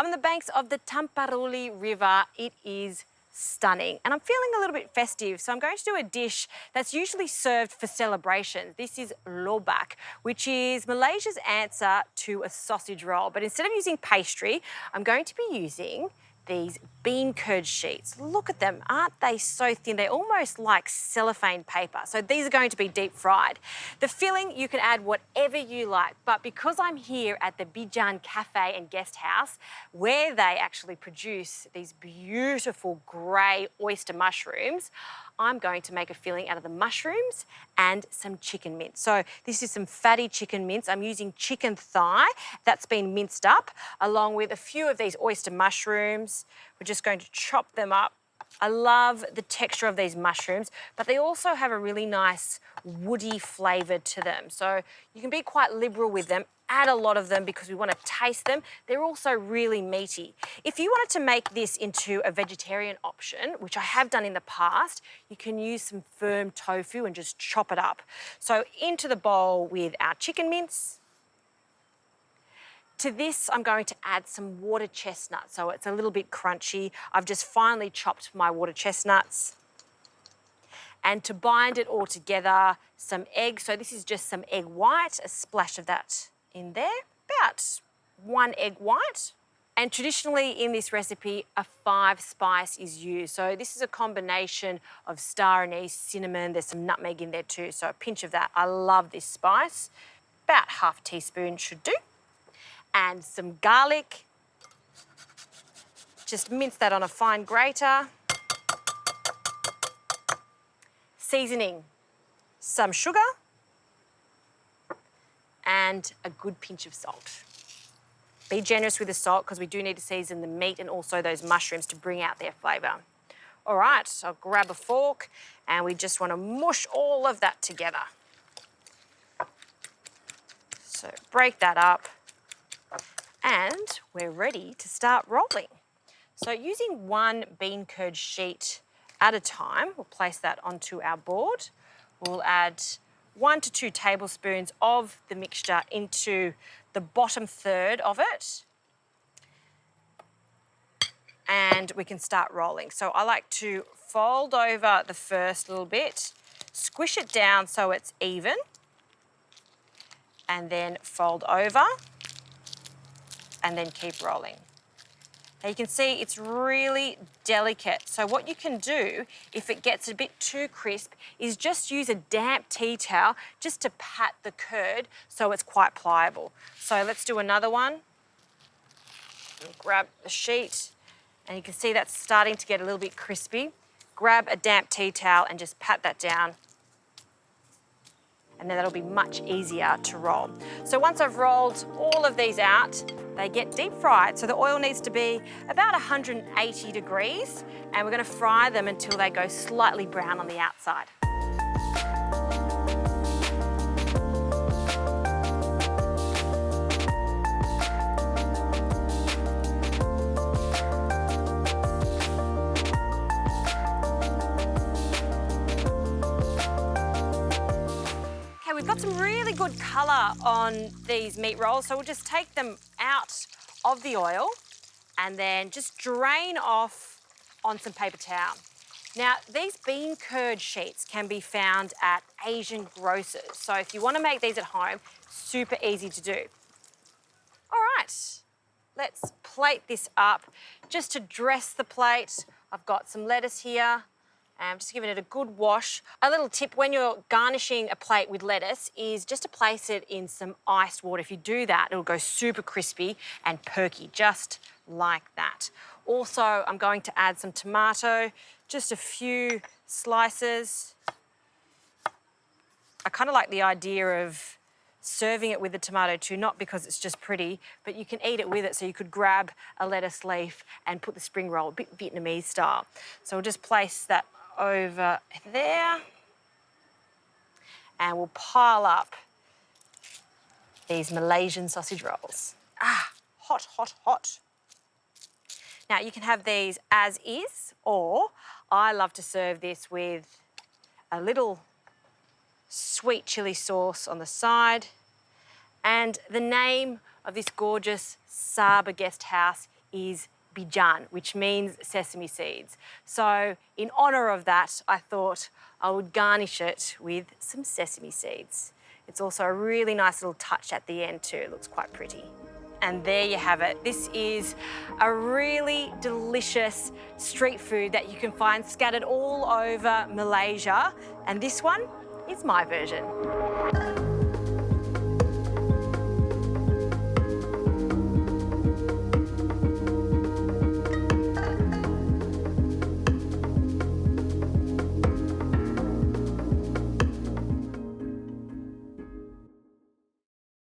I'm on the banks of the Tamparuli River. It is stunning, and I'm feeling a little bit festive, so I'm going to do a dish that's usually served for celebrations. This is Lobak, which is Malaysia's answer to a sausage roll, but instead of using pastry, I'm going to be using these bean curd sheets. Look at them, aren't they so thin? They're almost like cellophane paper. So these are going to be deep fried. The filling, you can add whatever you like, but because I'm here at the Bijan Cafe and Guest House, where they actually produce these beautiful grey oyster mushrooms, I'm going to make a filling out of the mushrooms and some chicken mince. So this is some fatty chicken mince. I'm using chicken thigh that's been minced up, along with a few of these oyster mushrooms. We're just going to chop them up. I love the texture of these mushrooms, but they also have a really nice woody flavour to them. So you can be quite liberal with them. Add a lot of them because we want to taste them. They're also really meaty. If you wanted to make this into a vegetarian option, which I have done in the past, you can use some firm tofu and just chop it up. So into the bowl with our chicken mince. To this, I'm going to add some water chestnut, so it's a little bit crunchy. I've just finely chopped my water chestnuts. And to bind it all together, some egg. So this is just some egg white, a splash of that in there, about 1 egg white. And traditionally in this recipe, a 5-spice is used. So this is a combination of star anise, cinnamon, there's some nutmeg in there too, so a pinch of that. I love this spice. About ½ teaspoon should do. And some garlic. Just mince that on a fine grater. Seasoning, some sugar and a good pinch of salt. Be generous with the salt because we do need to season the meat and also those mushrooms to bring out their flavour. All right, so I'll grab a fork and we just want to mush all of that together. So break that up. And we're ready to start rolling. So using 1 bean curd sheet at a time, we'll place that onto our board. We'll add 1 to 2 tablespoons of the mixture into the bottom third of it. And we can start rolling. So I like to fold over the first little bit, squish it down so it's even, and then fold over. And then keep rolling. Now you can see it's really delicate. So what you can do, if it gets a bit too crisp, is just use a damp tea towel just to pat the curd so it's quite pliable. So let's do another one. Grab the sheet, and you can see that's starting to get a little bit crispy. Grab a damp tea towel and just pat that down. And then that'll be much easier to roll. So once I've rolled all of these out, they get deep fried. So the oil needs to be about 180 degrees, and we're going to fry them until they go slightly brown on the outside. We've got some really good colour on these meat rolls, so we'll just take them out of the oil and then just drain off on some paper towel. Now, these bean curd sheets can be found at Asian grocers, so if you want to make these at home, super easy to do. All right, let's plate this up. Just to dress the plate, I've got some lettuce here. Just giving it a good wash. A little tip when you're garnishing a plate with lettuce is just to place it in some iced water. If you do that, it'll go super crispy and perky, just like that. Also, I'm going to add some tomato, just a few slices. I kind of like the idea of serving it with the tomato too, not because it's just pretty, but you can eat it with it. So you could grab a lettuce leaf and put the spring roll, a bit Vietnamese style. So we'll just place that over there and we'll pile up these Malaysian sausage rolls. Ah, hot, hot, hot. Now you can have these as is, or I love to serve this with a little sweet chilli sauce on the side. And the name of this gorgeous Saba guest house is bijan, which means sesame seeds. So in honour of that, I thought I would garnish it with some sesame seeds. It's also a really nice little touch at the end too. It looks quite pretty. And there you have it. This is a really delicious street food that you can find scattered all over Malaysia. And this one is my version.